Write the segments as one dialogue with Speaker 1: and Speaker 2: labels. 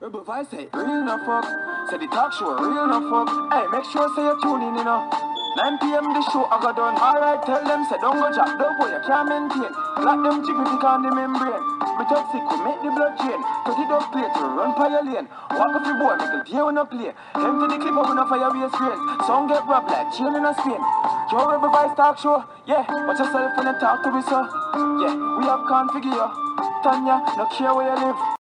Speaker 1: Rebel Vice say real enough fuck. Say the talk show real enough fuck. Hey, make sure say you tune in, 9 p.m. the show I got done. Alright, tell them say don't go jack, don't boy, you can't maintain. Lock them chicken pick on the membrane. Me toxic will make the blood drain. 30 dog play to run by your lane. Walk off your boy, make a deal when I play. Empty the clip up in a fire waste screen. Song get rap like chain in a spin. Your Rebel Vice talk show, yeah. Watch yourself when you talk to me, so. Yeah, we have configure. Tanya, no care where you live.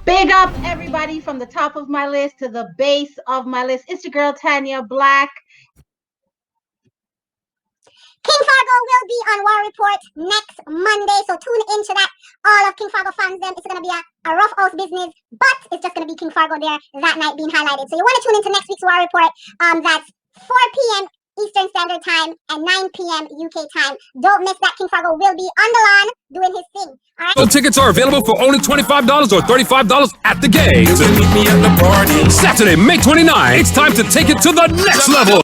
Speaker 2: Big up everybody from the top of my list to the base of my list. It's your girl Tanya Black.
Speaker 3: King Fargo will be on War Report next Monday, so tune into that. All of King Fargo fans, it's going to be a rough house business, but it's just going to be King Fargo there that night being highlighted. So you want to tune into next week's War Report. That's 4 p.m. Eastern Standard Time and 9 p.m. UK time. Don't miss that. King Fargo will be on the lawn doing his thing. All right?
Speaker 4: So tickets are available for only $25 or $35 at the gate. Meet me at the party. Saturday, May 29th. It's time to take it to the next level.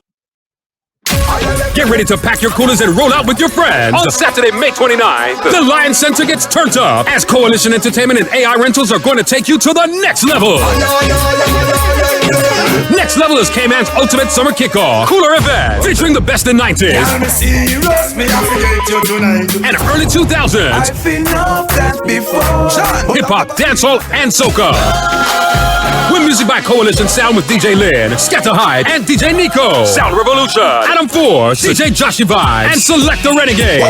Speaker 4: Get ready to pack your coolers and roll out with your friends. On Saturday, May 29th, the Lion Center gets turned up as Coalition Entertainment and AI Rentals are going to take you to the next level. Next Level is K-Man's ultimate summer kickoff cooler event featuring the best in 90s and early 2000s hip-hop, dancehall, and soca. With music by Coalition Sound with DJ Lynn, Scatter Hyde, and DJ Nico. Sound Revolution, Adam Force, DJ Joshy Vibes, and Select the Renegade.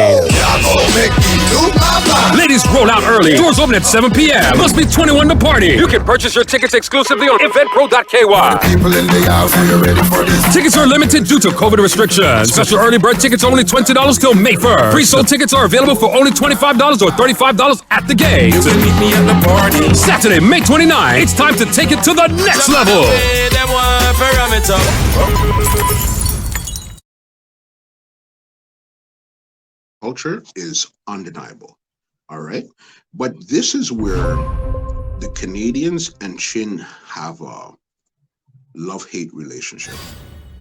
Speaker 4: Ladies, roll out early. Doors open at 7 p.m. Must be 21 to party. You can purchase your tickets exclusively on eventpro.ky. Tickets are limited due to COVID restrictions. Special early bird tickets only $20 till May 1st. Pre-sold tickets are available for only $25 or $35 at the gate. You can meet me at the party. Saturday, May 29th. It's time to take it to the next level.
Speaker 5: Culture is undeniable, all right? But this is where the Canadians and Chin have a love-hate relationship.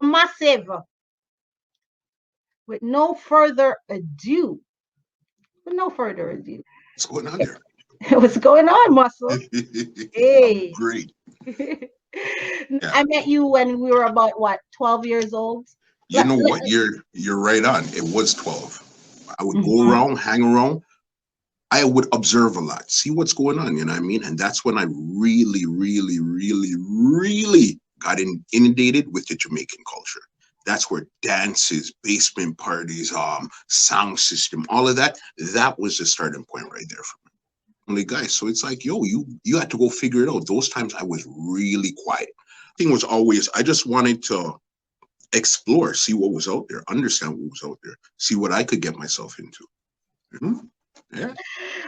Speaker 2: Massive. With no further ado.
Speaker 5: What's going on there?
Speaker 2: What's going on, Muscle? Hey.
Speaker 5: Great.
Speaker 2: Yeah. I met you when we were about, 12 years old?
Speaker 5: You know what? You're right on. It was 12. I would go around, hang around. I would observe a lot, see what's going on, you know what I mean? And that's when I really, really, really, really got inundated with the Jamaican culture. That's where dances, basement parties, sound system, all of that, that was the starting point right there for me. Only guys. So it's like, yo, you had to go figure it out. Those times I was really quiet. Thing was always, I just wanted to explore, see what was out there, understand what was out there, see what I could get myself into. Yeah.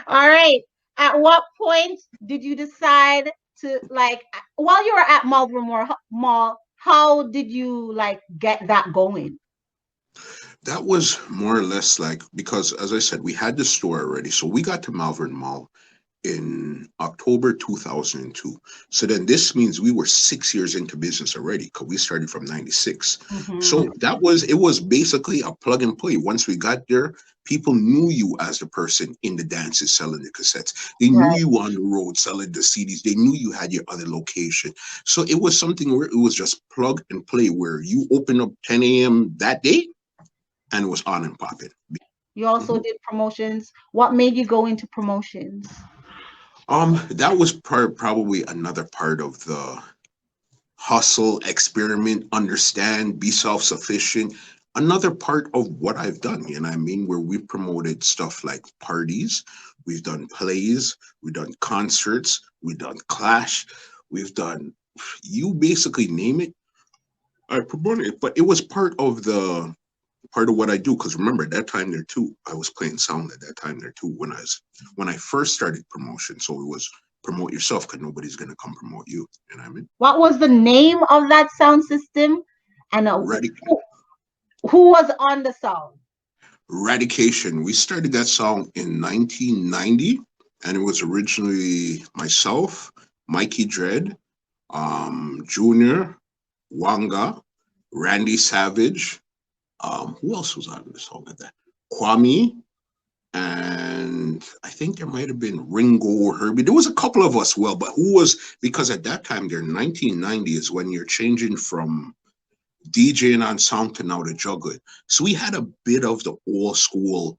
Speaker 2: All right. At what point did you decide to, while you were at Marlborough Mall, how did you get that going?
Speaker 5: That was more or less because as I said, we had the store already. So we got to Malvern Mall in October 2002. So then this means we were 6 years into business already because we started from 96. So it was basically a plug and play. Once we got there, people knew you as the person in the dances selling the cassettes. They knew you on the road selling the CDs. They knew you had your other location. So it was something where it was just plug and play, where you open up 10 a.m. that day and it was on and popping.
Speaker 2: You also did promotions. What made you go into promotions?
Speaker 5: That was probably another part of the hustle, experiment, understand, be self-sufficient. Another part of what I've done, you know what I mean, where we've promoted stuff like parties, we've done plays, we've done concerts, we've done Clash, we've done, you basically name it, I promoted it. But it was part of what I do, because remember, at that time there too, I was playing sound at that time there too, when I first started promotion. So it was promote yourself, because nobody's going to come promote you. You know what I mean?
Speaker 2: What was the name of that sound system? And who was on the song?
Speaker 5: Radication. We started that song in 1990, and it was originally myself, Mikey Dread, Junior, Wanga, Randy Savage. Who else was on the song at that? Kwame, and I think there might have been Ringo or Herbie. There was a couple of us, well, but who was, because at that time, there, 1990 is when you're changing from DJing on sound to now the juggling. So we had a bit of the old school,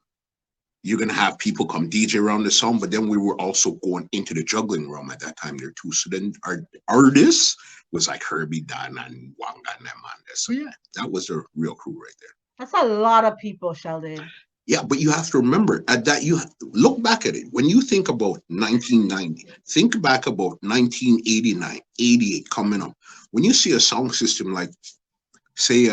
Speaker 5: you're going to have people come DJ around the song, but then we were also going into the juggling realm at that time there too. So then our artists was like Herbie, Dan, and Wanga and them on there. So yeah, that was the real crew right there.
Speaker 2: That's a lot of people, Sheldon.
Speaker 5: Yeah, but you have to remember at that, you look back at it. When you think about 1990, think back about 1989, 88 coming up. When you see a sound system like, say,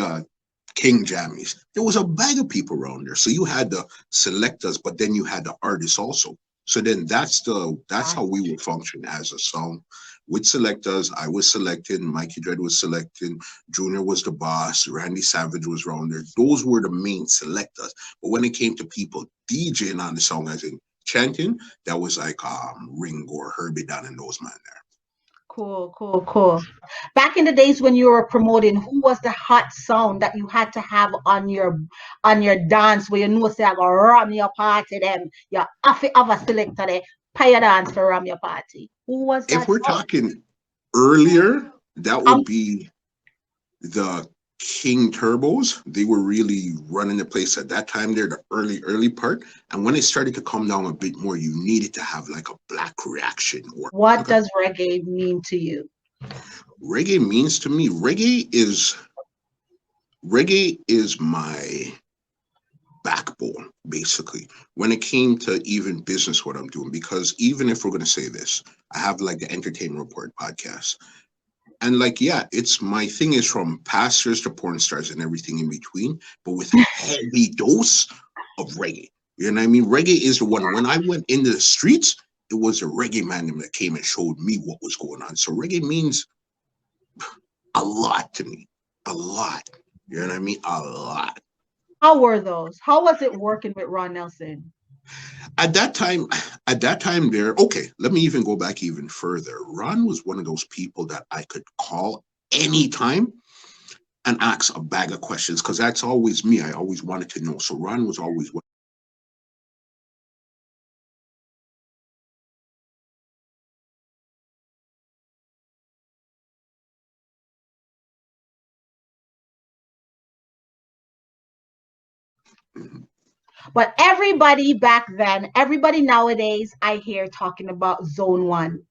Speaker 5: King Jammies, there was a bag of people around there. So you had the selectors, but then you had the artists also. So then that's how we would function as a song with selectors. I was selecting, Mikey Dread was selecting, Junior was the boss, Randy Savage was around there. Those were the main selectors. But when it came to people DJing on the song, as in chanting, that was like Ringo or Herbie Dunn and those men there.
Speaker 2: Cool. Back in the days when you were promoting, who was the hot sound that you had to have on your dance where you know say I go ram your party them, you have to have a selector there, pay a dance for ram your party? Who was that?
Speaker 5: If we're talking earlier, that would be the King Turbos. They were really running the place at that time. They're the early part. And when it started to come down a bit more, you needed to have like a black reaction.
Speaker 2: What does reggae mean to you?
Speaker 5: Reggae means to me, reggae is my backbone, basically, when it came to even business, what I'm doing. Because even if we're going to say this, I have like the Entertainment Report podcast. And like, yeah, it's my thing is from pastors to porn stars and everything in between, but with a heavy dose of reggae. You know what I mean? Reggae is the one, when I went into the streets, it was a reggae man that came and showed me what was going on. So reggae means a lot to me, a lot. You know what I mean? A lot.
Speaker 2: How were those? How was it working with Ron Nelson?
Speaker 5: At that time there, okay, let me even go back even further. Ron was one of those people that I could call anytime and ask a bag of questions, because that's always me. I always wanted to know. So Ron was always one.
Speaker 2: But everybody back then, everybody nowadays, I hear talking about Zone 1.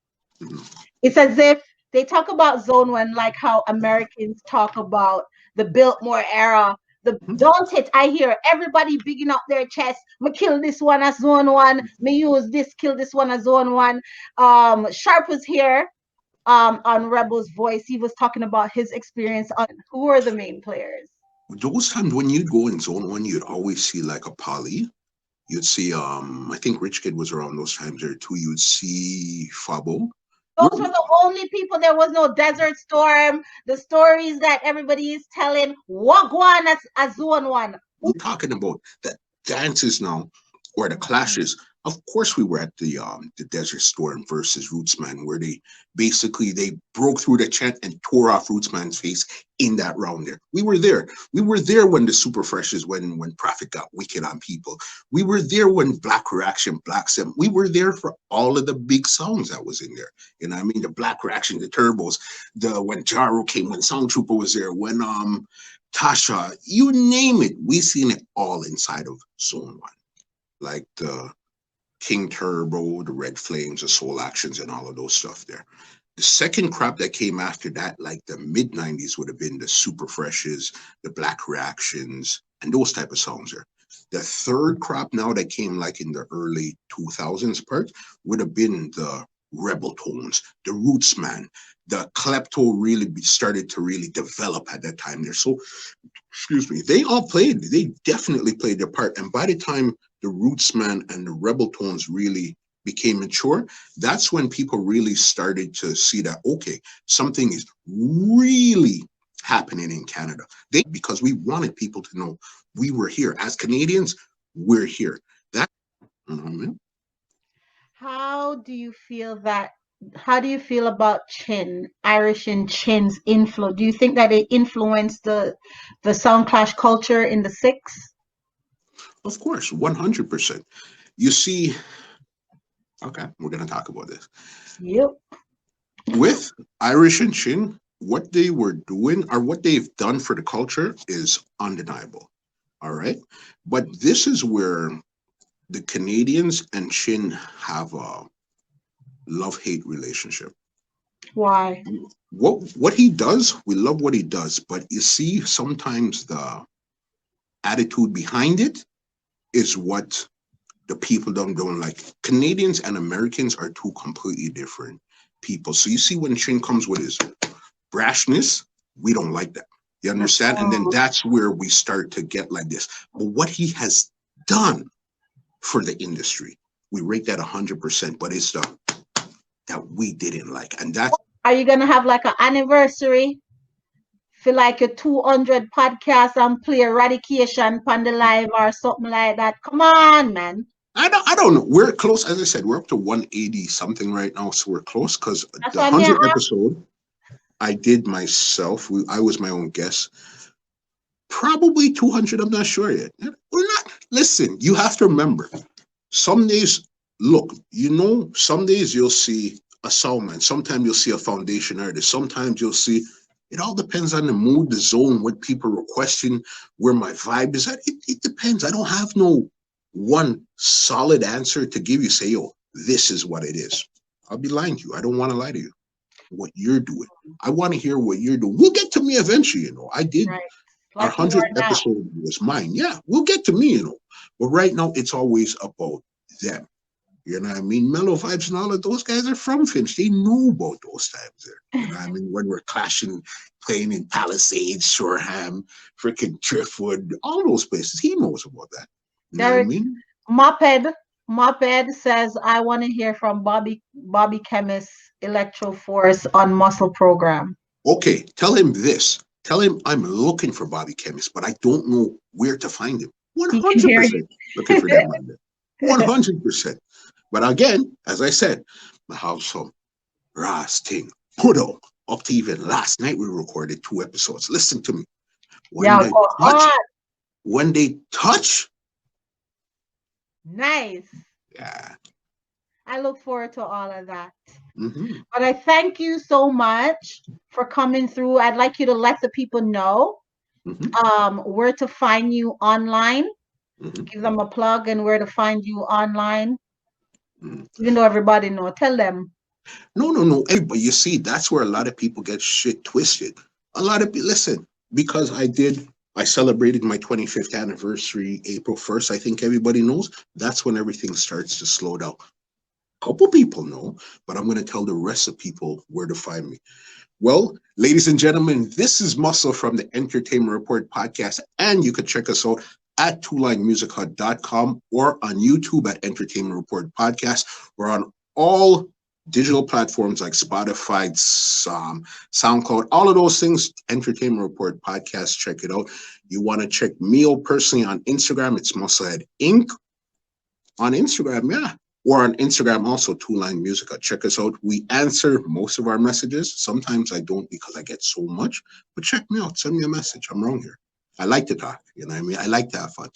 Speaker 2: It's as if they talk about Zone 1 like how Americans talk about the Biltmore era. Don't it? I hear everybody bigging up their chest. Me kill this one as Zone 1. Me use this, kill this one as Zone 1. Sharp was here on Rebel's Voice. He was talking about his experience on who are the main players.
Speaker 5: Those times when you'd go in Zone 1, you'd always see like a Polly. You'd see, I think Rich Kid was around those times there too. You'd see Fabo.
Speaker 2: Those were the only people. There was no Desert Storm. The stories that everybody is telling. Wagwan as Zone 1.
Speaker 5: We're talking about the dances now, or the clashes. Of course, we were at the Desert Storm versus Rootsman, where they broke through the chant and tore off Rootsman's face in that round there. We were there. We were there when the Super Freshes, when Prophet got wicked on people. We were there when Black Reaction, Black Sim. We were there for all of the big songs that was in there. You know what I mean? The Black Reaction, the Turbos, when Jaro came, when Sound Trooper was there, when Tasha, you name it. We seen it all inside of Zone 1. Like the King Turbo, the Red Flames, the Soul Actions, and all of those stuff there. The second crop that came after that, like the mid-90s, would have been the Super Freshes, the Black Reactions, and those type of songs there. The third crop now that came like in the early 2000s part would have been the Rebel Tones, the Rootsman, the Klepto really started to really develop at that time there. So, excuse me, they definitely played their part. And by the time the Rootsman and the Rebel Tones really became mature, that's when people really started to see that, okay, something is really happening in Canada. Because we wanted people to know we were here. As Canadians, we're here.
Speaker 2: How do you feel about Chin, Irish and Chin's influence? Do you think that it influenced the Sound Clash culture in the 6?
Speaker 5: Of course, 100%. You see, okay, we're gonna talk about this.
Speaker 2: Yep.
Speaker 5: With Irish and Chin, what they were doing or what they've done for the culture is undeniable. All right. But this is where the Canadians and Chin have a love-hate relationship.
Speaker 2: Why?
Speaker 5: What he does, we love what he does, but you see, sometimes the attitude behind it is what the people don't like. Canadians and Americans are two completely different people. So you see, when Chin comes with his brashness, we don't like that. You understand? And then that's where we start to get like this. But what he has done for the industry, we rate that 100%. But it's the that we didn't like, and that's.
Speaker 2: Are you gonna have like an anniversary? Feel like a 200 podcast and play Eradication on the live or something like that? Come on, man.
Speaker 5: I don't know. We're close. As I said, we're up to 180 something right now, so we're close because the 100th episode I did myself. I was my own guest. Probably 200. I'm not sure yet. We're not. Listen, you have to remember. Some days, look, some days you'll see a soundman. Sometimes you'll see a foundation artist. Sometimes you'll see. It all depends on the mood, the zone, what people are requesting, where my vibe is at. It depends. I don't have no one solid answer to give you. Say, yo, this is what it is. I'll be lying to you. I don't want to lie to you. What you're doing. I want to hear what you're doing. We'll get to me eventually, I did. Right. Our 100th episode was mine. Yeah, we'll get to me, But right now, it's always about them. You know what I mean? Mellow Vibes and all of those guys are from Finch. They know about those times there. You know what I mean? When we're clashing, playing in Palisades, Shoreham, freaking Driftwood, all those places. He knows about that. You know what I mean?
Speaker 2: Moped says, I want to hear from Bobby Chemist Electro Force on Muscle Program.
Speaker 5: Okay, tell him this. Tell him I'm looking for Bobby Chemist, but I don't know where to find him. 100% looking for that man there. 100%. But again, as I said, I have some Ras thing put up to even last night. We recorded 2 episodes. Listen to me. When they touch.
Speaker 2: Nice.
Speaker 5: Yeah.
Speaker 2: I look forward to all of that.
Speaker 5: Mm-hmm.
Speaker 2: But I thank you so much for coming through. I'd like you to let the people know where to find you online. Mm-hmm. Give them a plug and where to find you online. Mm-hmm. Even though everybody knows, tell them.
Speaker 5: No. But you see, that's where a lot of people get shit twisted. A lot of people, listen, because I celebrated my 25th anniversary April 1st. I think everybody knows. That's when everything starts to slow down. A couple people know, but I'm going to tell the rest of people where to find me. Well, ladies and gentlemen, this is Muscle from the Entertainment Report podcast, and you can check us out at twolinemusichut.com or on YouTube at Entertainment Report Podcast. We're on all digital platforms like Spotify, SoundCloud, all of those things. Entertainment Report Podcast, check it out. You want to check me personally on Instagram, it's Musclehead Inc. On Instagram, yeah. Or on Instagram also, Two Line Music. Check us out. We answer most of our messages. Sometimes I don't because I get so much. But check me out. Send me a message. I'm around here. I like to talk. You know what I mean? I like to have fun.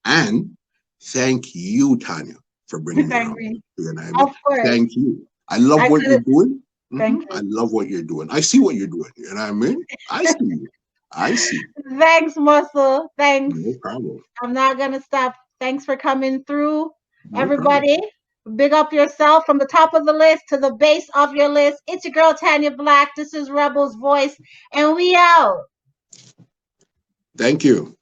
Speaker 5: And thank you, Tanya, for bringing me on. You know what I mean?
Speaker 2: Of course.
Speaker 5: Thank you. I love what you're doing.
Speaker 2: Thank you.
Speaker 5: I love what you're doing. I see what you're doing. You know what I mean? I see you. I see.
Speaker 2: Thanks, Muscle. Thanks.
Speaker 5: No problem.
Speaker 2: I'm not going to stop. Thanks for coming through. No Everybody. Problem. Big up yourself from the top of the list to the base of your list. It's your girl, Tanya Black. This is Rebel's Voice, and we out.
Speaker 5: Thank you.